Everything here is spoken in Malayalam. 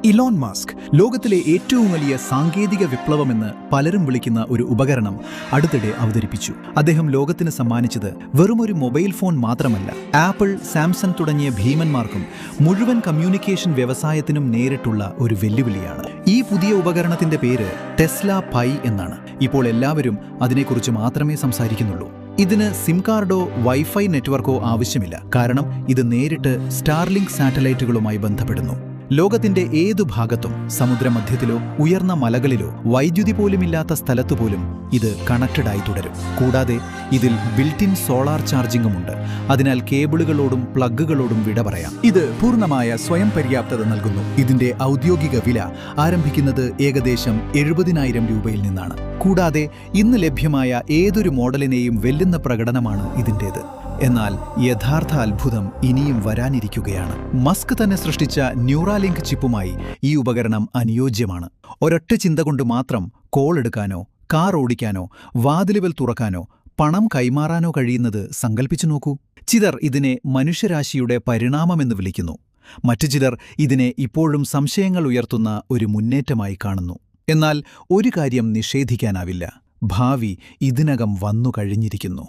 ഇലോൺ മസ്ക് ലോകത്തിലെ ഏറ്റവും വലിയ സാങ്കേതിക വിപ്ലവമെന്ന് പലരും വിളിക്കുന്ന ഒരു ഉപകരണം അടുത്തിടെ അവതരിപ്പിച്ചു. അദ്ദേഹം ലോകത്തിന് സമ്മാനിച്ചത് വെറുമൊരു മൊബൈൽ ഫോൺ മാത്രമല്ല, ആപ്പിൾ, സാംസങ് തുടങ്ങിയ ഭീമന്മാർക്കും മുഴുവൻ കമ്മ്യൂണിക്കേഷൻ വ്യവസായത്തിനും നേരിട്ടുള്ള ഒരു വെല്ലുവിളിയാണ്. ഈ പുതിയ ഉപകരണത്തിന്റെ പേര് ടെസ്ല പൈ എന്നാണ്. ഇപ്പോൾ എല്ലാവരും അതിനെക്കുറിച്ച് മാത്രമേ സംസാരിക്കുന്നുള്ളൂ. ഇതിന് സിം കാർഡോ വൈഫൈ നെറ്റ്വർക്കോ ആവശ്യമില്ല, കാരണം ഇത് നേരിട്ട് സ്റ്റാർലിങ്ക് സാറ്റലൈറ്റുകളുമായി ബന്ധപ്പെടുന്നു. ലോകത്തിന്റെ ഏതു ഭാഗത്തും, സമുദ്രമധ്യത്തിലോ ഉയർന്ന മലകളിലോ വൈദ്യുതി പോലുമില്ലാത്ത സ്ഥലത്തുപോലും ഇത് കണക്റ്റഡായി തുടരും. കൂടാതെ ഇതിൽ ബിൽറ്റ് ഇൻ സോളാർ ചാർജിംഗുമുണ്ട്. അതിനാൽ കേബിളുകളോടും പ്ലഗുകളോടും വിട പറയാം. ഇത് പൂർണ്ണമായ സ്വയം പര്യാപ്തത നൽകുന്നു. ഇതിന്റെ ഔദ്യോഗിക വില ആരംഭിക്കുന്നത് ഏകദേശം 70,000 രൂപയിൽ നിന്നാണ്. കൂടാതെ ഇന്ന് ലഭ്യമായ ഏതൊരു മോഡലിനെയും വെല്ലുന്ന പ്രകടനമാണ് ഇതിൻ്റേത്. എന്നാൽ യഥാർത്ഥ അത്ഭുതം ഇനിയും വരാനിരിക്കുകയാണ്. മസ്ക് തന്നെ സൃഷ്ടിച്ച ന്യൂറാലിങ്ക് ചിപ്പുമായി ഈ ഉപകരണം അനുയോജ്യമാണ്. ഒരൊറ്റ ചിന്ത കൊണ്ട് മാത്രം കോൾ എടുക്കാനോ, കാർ ഓടിക്കാനോ, വാതിലുകൾ തുറക്കാനോ, പണം കൈമാറാനോ കഴിയുന്നത് സങ്കല്പിച്ചു നോക്കൂ. ചിലർ ഇതിനെ മനുഷ്യരാശിയുടെ പരിണാമമെന്ന് വിളിക്കുന്നു. മറ്റു ചിലർ ഇതിനെ ഇപ്പോഴും സംശയങ്ങൾ ഉയർത്തുന്ന ഒരു മുന്നേറ്റമായി കാണുന്നു. എന്നാൽ ഒരു കാര്യം നിഷേധിക്കാനാവില്ല: ഭാവി ഇതിനകം വന്നു കഴിഞ്ഞിരിക്കുന്നു.